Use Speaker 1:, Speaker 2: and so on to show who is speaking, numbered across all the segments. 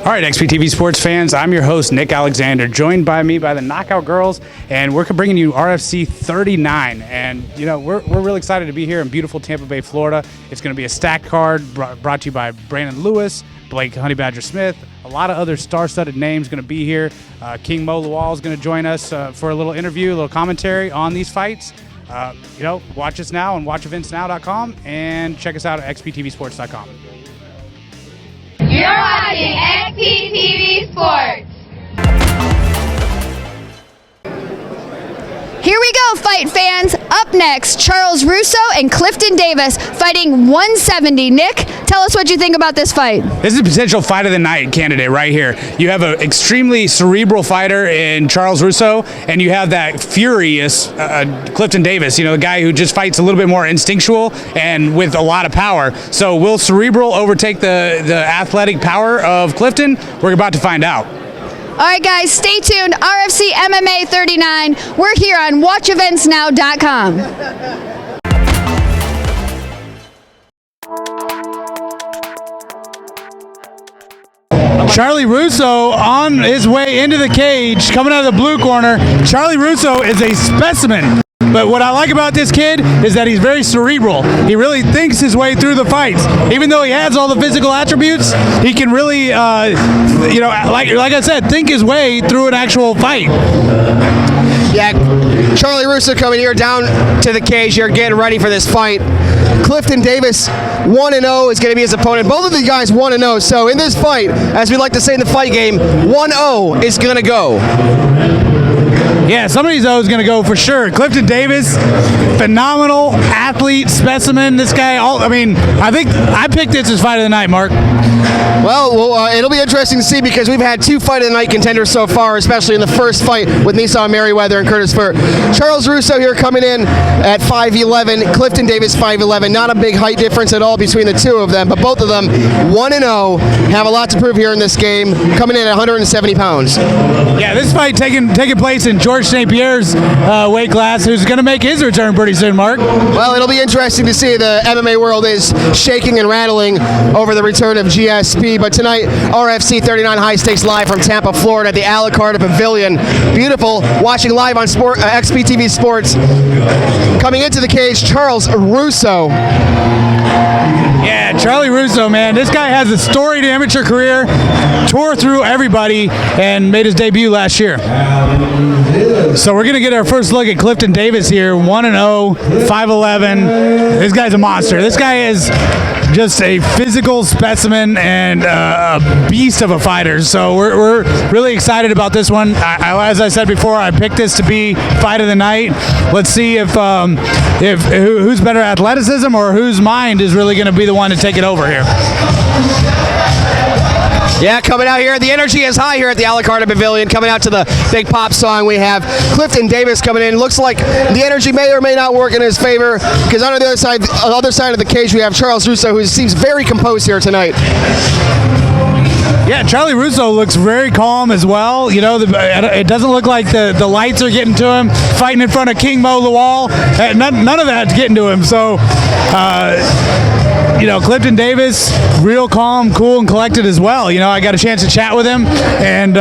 Speaker 1: All right, XPTV Sports fans, I'm your host, Nick Alexander, joined by me by the Knockout Girls, and we're bringing you RFC 39. And, you know, we're really excited to be here in beautiful Tampa Bay, Florida. It's going to be a stacked card brought to you by Brandon Lewis, Blake Honey Badger Smith, a lot of other star-studded names going to be here. King Mo Lawal is going to join us for a little interview, a little commentary on these fights. You know, watch us now on watcheventsnow.com and check us out at xptvsports.com.
Speaker 2: You're watching XPTV Sports.
Speaker 3: Here we go, fight fans. Up next, Charles Russo and Clifton Davis fighting 170. Nick, tell us what you think about this fight.
Speaker 1: This is a potential fight of the night candidate right here. You have an extremely cerebral fighter in Charles Russo, and you have that furious Clifton Davis, you know, the guy who just fights a little bit more instinctual and with a lot of power. So will cerebral overtake the athletic power of Clifton? We're about to find out.
Speaker 3: All right, guys, stay tuned. RFC MMA 39. We're here on watcheventsnow.com.
Speaker 1: Charlie Russo on his way into the cage, coming out of the blue corner. Charlie Russo is a specimen. But what I like about this kid is that he's very cerebral. He really thinks his way through the fights. Even though he has all the physical attributes, he can really, you know, like I said, think his way through an actual fight.
Speaker 4: Yeah, Charlie Russo coming here down to the cage here, getting ready for this fight. Clifton Davis, 1-0 is going to be his opponent. Both of these guys 1-0. So in this fight, as we like to say in the fight game, 1-0 is going to go.
Speaker 1: Yeah, some of these O's going to go for sure. Clifton Davis, phenomenal athlete, specimen. This guy, I think I picked this as fight of the night, Mark.
Speaker 4: Well, it'll be interesting to see because we've had two fight of the night contenders so far, especially in the first fight with Nissan Merriweather and Curtis Furt. Charles Russo here coming in at 5'11", Clifton Davis 5'11". Not a big height difference at all between the two of them, but both of them 1-0, have a lot to prove here in this game, coming in at 170 pounds.
Speaker 1: Yeah, this fight taking place in George St. Pierre's weight class, who's going to make his return pretty soon, Mark.
Speaker 4: Well, it'll be interesting to see. The MMA world is shaking and rattling over the return of GSP, but tonight, RFC 39 High Stakes live from Tampa, Florida at the Alicarta Pavilion. Beautiful, watching live on XPTV Sports. Coming into the cage, Charles Russo.
Speaker 1: Yeah, Charlie Russo, man. This guy has a storied amateur career, tore through everybody, and made his debut last year. So we're going to get our first look at Clifton Davis here, 1-0, 5'11". This guy's a monster. This guy is just a physical specimen and a beast of a fighter. So we're really excited about this one. As I said before, I picked this to be fight of the night. Let's see if who's better athleticism or whose mind is really going to be the one to take it over here.
Speaker 4: Yeah, coming out here, the energy is high here at the Alicarta Pavilion. Coming out to the big pop song, we have Clifton Davis coming in. Looks like the energy may or may not work in his favor, because on the other side of the cage, we have Charles Russo, who seems very composed here tonight.
Speaker 1: Yeah, Charlie Russo looks very calm as well. You know, it doesn't look like the lights are getting to him. Fighting in front of King Mo Lawal, none of that's getting to him. So, you know, Clifton Davis, real calm, cool, and collected as well. You know, I got a chance to chat with him, and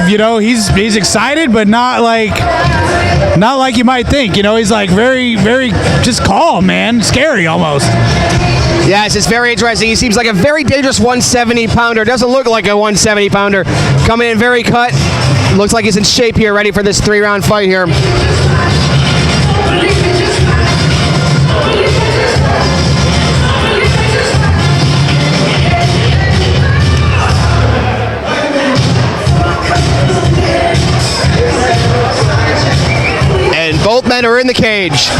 Speaker 1: you know, he's excited, but not like you might think. You know, he's like very, very just calm, man, scary almost.
Speaker 4: Yes, it's very interesting. He seems like a very dangerous 170-pounder. Doesn't look like a 170-pounder. Coming in very cut. Looks like he's in shape here, ready for this 3-round fight here. And both men are in the cage.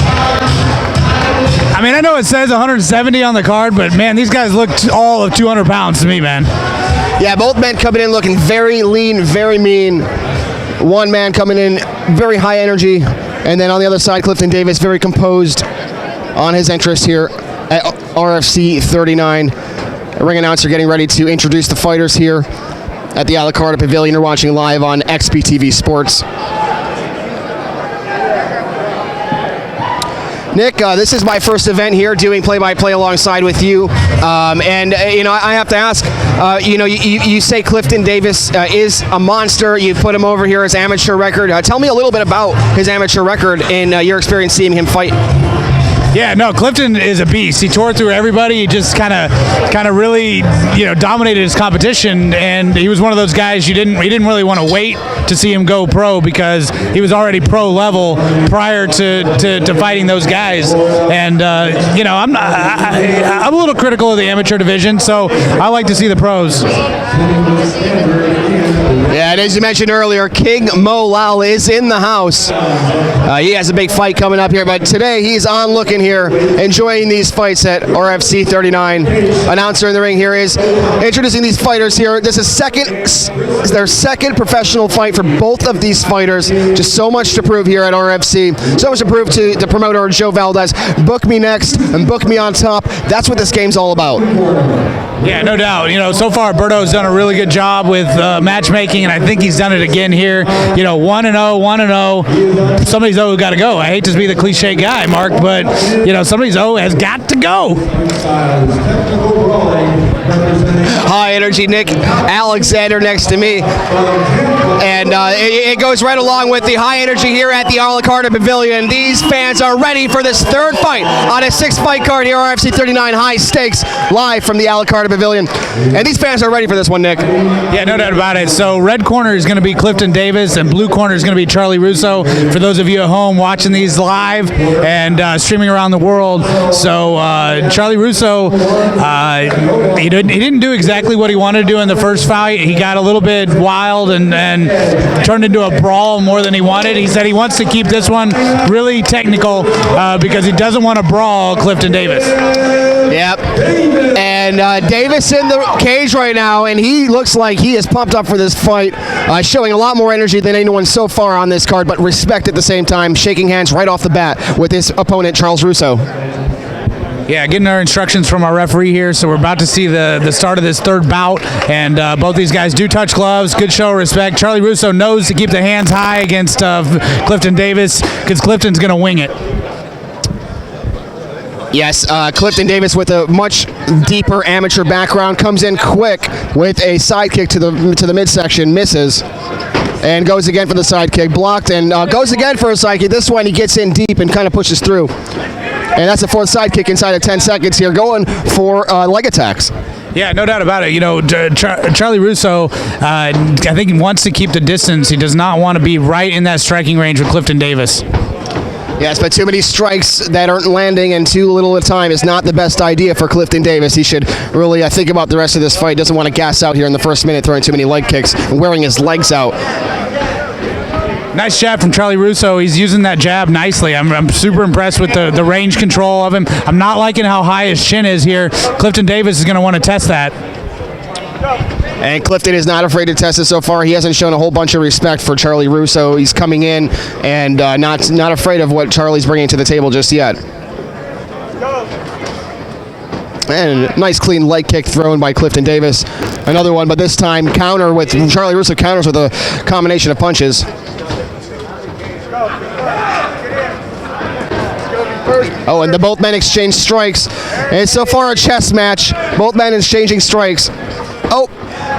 Speaker 1: I mean, I know it says 170 on the card, but man, these guys look all of 200 pounds to me, man.
Speaker 4: Yeah, both men coming in looking very lean, very mean. One man coming in very high energy, and then on the other side, Clifton Davis very composed on his entrance here at RFC 39. A ring announcer getting ready to introduce the fighters here at the Alicarta Pavilion. You're watching live on XPTV Sports. Nick, this is my first event here doing play-by-play alongside with you. I have to ask, you say Clifton Davis is a monster. You put him over here as amateur record. Tell me a little bit about his amateur record and your experience seeing him fight.
Speaker 1: Yeah, no, Clifton is a beast. He tore through everybody. He just kind of really, dominated his competition, and he was one of those guys he didn't really want to wait to see him go pro because he was already pro level prior to fighting those guys. And I'm a little critical of the amateur division, so I like to see the pros.
Speaker 4: Yeah, and as you mentioned earlier, King Mo Lal is in the house. He has a big fight coming up here, but today he's on looking here, enjoying these fights at RFC 39. Announcer in the ring here is introducing these fighters here. This is their second professional fight for both of these fighters. Just so much to prove here at RFC. So much to prove to the promoter, Joe Valdez. Book me next and book me on top. That's what this game's all about.
Speaker 1: Yeah, no doubt. So far Berto's done a really good job with matchmaking, and I think he's done it again here. 1-0, 1-0. Somebody's O got to go. I hate to be the cliche guy, Mark, but somebody's O has got to go.
Speaker 4: High energy Nick Alexander next to me, and it goes right along with the high energy here at the Alacarta Pavilion. These fans are ready for this third fight on a 6-fight card here, RFC 39, high stakes, live from the Alacarta Pavilion, and these fans are ready for this one, Nick.
Speaker 1: Yeah, no doubt about it. So red corner is going to be Clifton Davis, and blue corner is going to be Charlie Russo. For those of you at home watching these live and streaming around the world, so Charlie Russo, he didn't do exactly what he wanted to do in the first fight. He got a little bit wild and turned into a brawl more than he wanted. He said he wants to keep this one really technical because he doesn't want to brawl Clifton Davis.
Speaker 4: Yep. And Davis in the cage right now, and he looks like he is pumped up for this fight, showing a lot more energy than anyone so far on this card, but respect at the same time, shaking hands right off the bat with his opponent, Charles Russo.
Speaker 1: Yeah, getting our instructions from our referee here, so we're about to see the start of this third bout, and both these guys do touch gloves. Good show of respect. Charlie Russo knows to keep the hands high against Clifton Davis because Clifton's going to wing it.
Speaker 4: Yes, Clifton Davis with a much deeper amateur background comes in quick with a side kick to the midsection, misses, and goes again for the side kick, blocked, and goes again for a side kick. This one he gets in deep and kind of pushes through. And that's the fourth side kick inside of 10 seconds here, going for leg attacks.
Speaker 1: Yeah, no doubt about it. Charlie Russo, I think he wants to keep the distance. He does not want to be right in that striking range with Clifton Davis.
Speaker 4: Yes, but too many strikes that aren't landing and too little at a time is not the best idea for Clifton Davis. He should really think about the rest of this fight. Doesn't want to gas out here in the first minute, throwing too many leg kicks and wearing his legs out.
Speaker 1: Nice jab from Charlie Russo. He's using that jab nicely. I'm super impressed with the range control of him. I'm not liking how high his chin is here. Clifton Davis is going to want to test that.
Speaker 4: And Clifton is not afraid to test it so far. He hasn't shown a whole bunch of respect for Charlie Russo. He's coming in and not afraid of what Charlie's bringing to the table just yet. And nice clean leg kick thrown by Clifton Davis. Another one, but this time counter with Charlie Russo counters with a combination of punches. Oh, and both men exchange strikes. And so far a chess match. Both men exchanging strikes. Oh,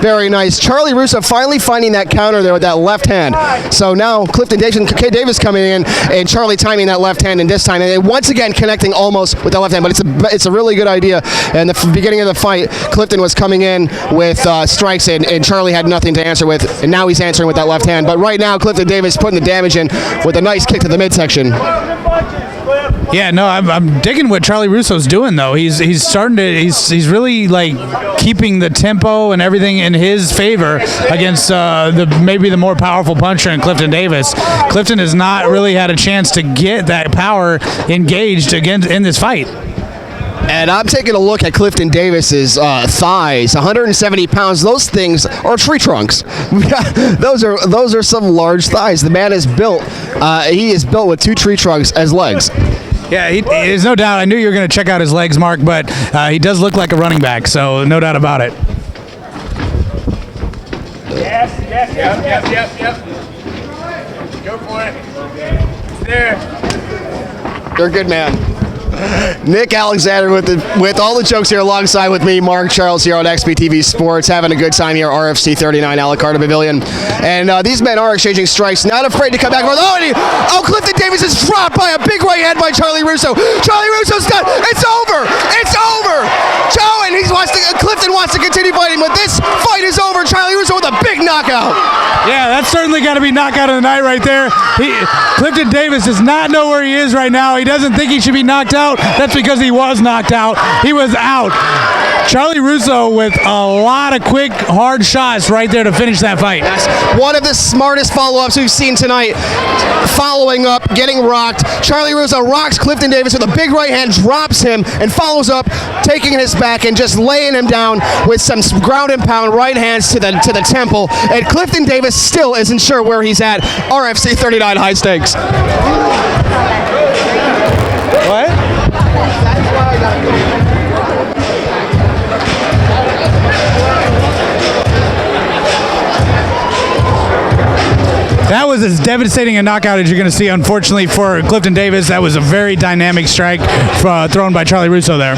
Speaker 4: very nice. Charlie Russo finally finding that counter there with that left hand. So now Clifton Davis coming in and Charlie timing that left hand, and this time and once again connecting almost with the left hand, but it's a really good idea. And the beginning of the fight, Clifton was coming in with strikes and Charlie had nothing to answer with, and now he's answering with that left hand. But right now Clifton Davis putting the damage in with a nice kick to the midsection.
Speaker 1: Yeah, no, I'm digging what Charlie Russo's doing though. He's starting to he's really like keeping the tempo and everything in his favor against maybe the more powerful puncher in Clifton Davis. Clifton has not really had a chance to get that power engaged again in this fight.
Speaker 4: And I'm taking a look at Clifton Davis's thighs, 170 pounds. Those things are tree trunks. those are some large thighs. The man is built. He is built with 2 tree trunks as legs.
Speaker 1: Yeah, there's no doubt. I knew you were going to check out his legs, Mark, but he does look like a running back, so no doubt about it.
Speaker 5: Yep. Go for it. There.
Speaker 4: You're a good man. Nick Alexander with all the jokes here alongside with me, Mark Charles here on XBTV Sports, having a good time here at RFC 39 a la carte Pavilion. And these men are exchanging strikes, not afraid to come back. Clifton Davis is dropped by a big right hand by Charlie Russo. Charlie Russo's done. It's over. It's over. Joe, and Clifton wants to continue fighting, but this fight is over. Charlie Russo with a big knockout.
Speaker 1: Yeah, that's certainly got to be knockout of the night right there. Clifton Davis does not know where he is right now. He doesn't think he should be knocked out. That's because he was knocked out. He was out. Charlie Russo with a lot of quick, hard shots right there to finish that fight.
Speaker 4: That's one of the smartest follow-ups we've seen tonight. Following up, getting rocked. Charlie Russo rocks Clifton Davis with a big right hand, drops him, and follows up, taking his back and just laying him down with some ground and pound right hands to the temple. And Clifton Davis still isn't sure where he's at. RFC 39 high stakes.
Speaker 1: What? That was as devastating a knockout as you're going to see, unfortunately, for Clifton Davis. That was a very dynamic strike thrown by Charlie Russo there.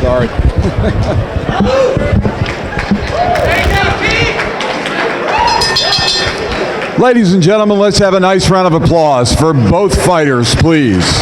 Speaker 5: Sorry. Ladies and gentlemen, let's have a nice round of applause for both fighters, please.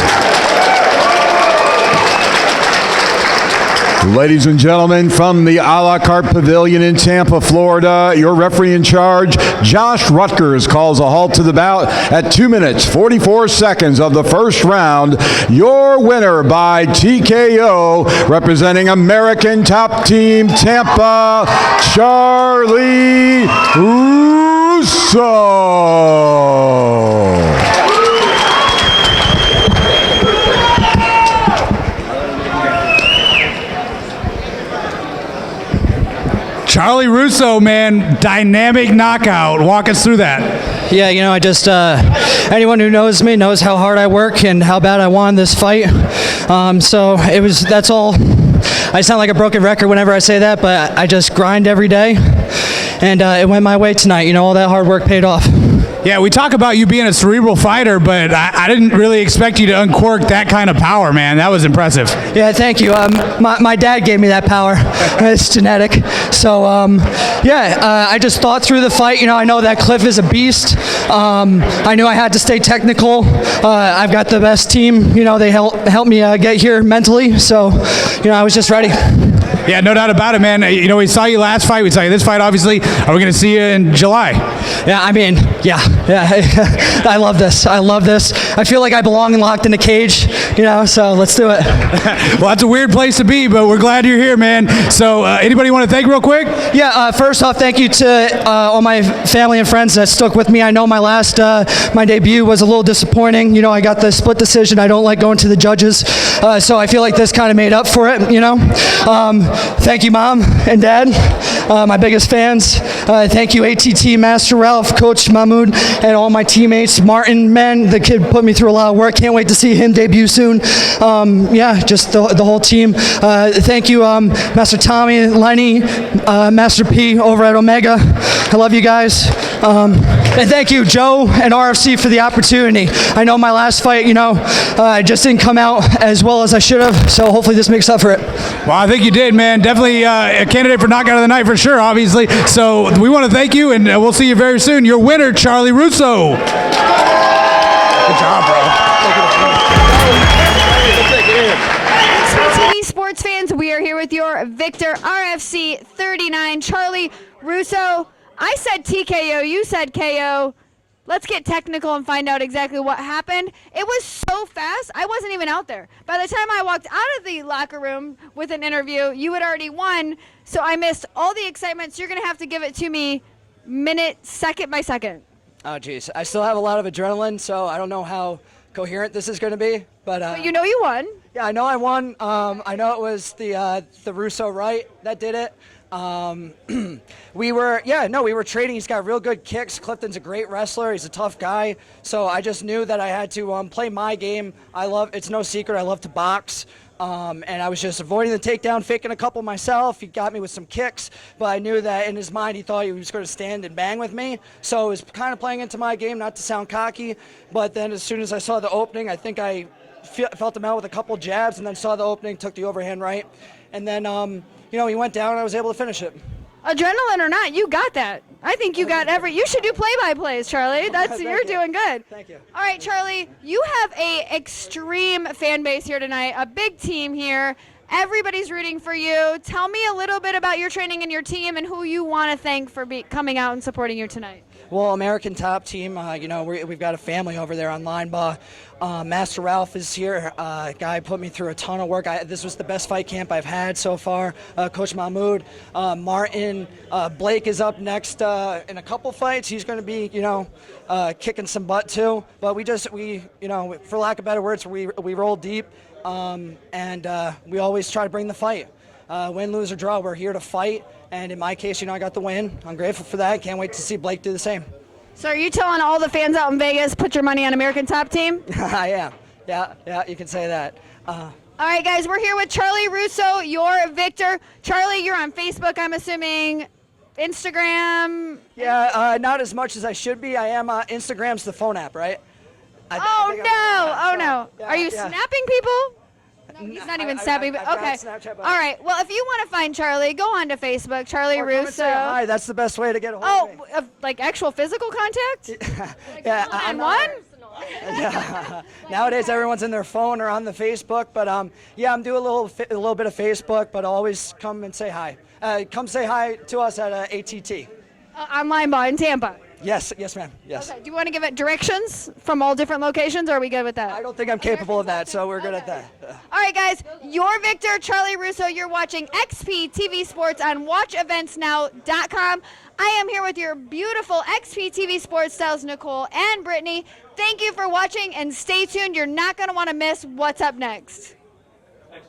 Speaker 5: Ladies and gentlemen, from the A La Carte Pavilion in Tampa, Florida, your referee in charge, Josh Rutgers, calls a halt to the bout at 2 minutes, 44 seconds of the first round. Your winner by TKO, representing American Top Team Tampa, Charlie Russo.
Speaker 1: Charlie Russo, man, dynamic knockout. Walk us through that.
Speaker 6: Yeah, you know, I just, anyone who knows me knows how hard I work and how bad I want this fight. So that's all. I sound like a broken record whenever I say that, but I just grind every day. And it went my way tonight. You know, all that hard work paid off.
Speaker 1: Yeah, we talk about you being a cerebral fighter, but I didn't really expect you to uncork that kind of power, man. That was impressive.
Speaker 6: Yeah, thank you. My dad gave me that power. It's genetic. So, I just thought through the fight. You know, I know that Cliff is a beast. I knew I had to stay technical. I've got the best team. You know, they helped me get here mentally. So, you know, I was just ready.
Speaker 1: Yeah, no doubt about it, man. You know, we saw you last fight. We saw you this fight, obviously. Are we going to see you in July?
Speaker 6: Yeah, I mean, yeah. I love this. I feel like I belong locked in a cage, you know, so let's do it.
Speaker 1: Well, that's a weird place to be, but we're glad you're here, man. So anybody want to thank real quick?
Speaker 6: Yeah, first off, thank you to all my family and friends that stuck with me. I know my debut was a little disappointing. You know, I got the split decision. I don't like going to the judges, so I feel like this kind of made up for it, you know. Thank you, Mom and Dad, my biggest fans. Thank you, ATT, Master Ralph, Coach Mahmoud, and all my teammates. Martin, man, the kid put me through a lot of work. Can't wait to see him debut soon. Just the whole team. Thank you, Master Tommy, Lenny, Master P over at Omega. I love you guys. And thank you, Joe and RFC, for the opportunity. I know my last fight, you know, I just didn't come out as well as I should have, so hopefully this makes up for it.
Speaker 1: Well, I think you did, man. Definitely a candidate for knockout of the night for sure, obviously. So we want to thank you, and we'll see you very soon. Your winner, Charlie Russo. Good job, bro.
Speaker 3: TV sports fans, we are here with your victor, RFC 39, Charlie Russo. I said TKO, you said KO. let's get technical and find out exactly what happened. It was so fast, I wasn't even out there. By the time I walked out of the locker room with an interview, you had already won, so I missed all the excitement. So you're going to have to give it to me second by second.
Speaker 6: Oh, geez. I still have a lot of adrenaline, so I don't know how coherent this is going to be.
Speaker 3: But you know you won.
Speaker 6: Yeah, I know I won. I know it was the Russo right that did it. We were trading. He's got real good kicks. Clifton's a great wrestler. He's a tough guy. So I just knew that I had to play my game. It's no secret, I love to box. And I was just avoiding the takedown, faking a couple myself. He got me with some kicks, but I knew that in his mind he thought he was going to stand and bang with me. So it was kind of playing into my game, not to sound cocky. But then as soon as I saw the opening, I think I felt him out with a couple jabs, and then saw the opening, took the overhand right. And then, he went down, and I was able to finish it.
Speaker 3: Adrenaline or not, you got that. I think you got you should do play-by-plays, Charlie. You're doing good.
Speaker 6: Thank you.
Speaker 3: All right, Charlie, you have a extreme fan base here tonight, a big team here. Everybody's rooting for you. Tell me a little bit about your training and your team and who you want to thank for coming out and supporting you tonight.
Speaker 6: Well, American Top Team, we've got a family over there on Linebaugh. Master Ralph is here. Guy put me through a ton of work. This was the best fight camp I've had so far. Coach Mahmoud, Martin, Blake is up next in a couple fights. He's going to be, kicking some butt too. But we for lack of better words, we roll deep, and we always try to bring the fight. Win, lose, or draw, we're here to fight. And in my case, I got the win. I'm grateful for that. Can't wait to see Blake do the same.
Speaker 3: So are you telling all the fans out in Vegas, put your money on American Top Team?
Speaker 6: I am. Yeah, you can say that.
Speaker 3: All right, guys, we're here with Charlie Russo, your victor. Charlie, you're on Facebook, I'm assuming. Instagram?
Speaker 6: Yeah, not as much as I should be. I am. Instagram's the phone app, right?
Speaker 3: Oh, no.
Speaker 6: Yeah,
Speaker 3: Are you snapping people? No, he's not even snapping.
Speaker 6: I've got
Speaker 3: Okay.
Speaker 6: Snapchat,
Speaker 3: All right. Well, if you want to find Charlie, go on to Facebook, Charlie
Speaker 6: Or come and
Speaker 3: Russo.
Speaker 6: say hi. That's the best way to get a hold of me.
Speaker 3: Like actual physical contact?
Speaker 6: Yeah,
Speaker 3: And one?
Speaker 6: Nowadays, everyone's in their phone or on the Facebook, but I'm doing a little bit of Facebook, but always come and say hi. Come say hi to us at ATT.
Speaker 3: On Linebaugh in Tampa.
Speaker 6: Yes, ma'am. Yes.
Speaker 3: Okay. Do you want to give it directions from all different locations, or are we good with that?
Speaker 6: I don't think I'm capable of that, so we're good at that.
Speaker 3: All right, guys. Your victor, Charlie Russo. You're watching XP TV Sports on WatchEventsNow.com. I am here with your beautiful XP TV Sports stars, Nicole and Brittany. Thank you for watching, and stay tuned. You're not going to want to miss what's up next.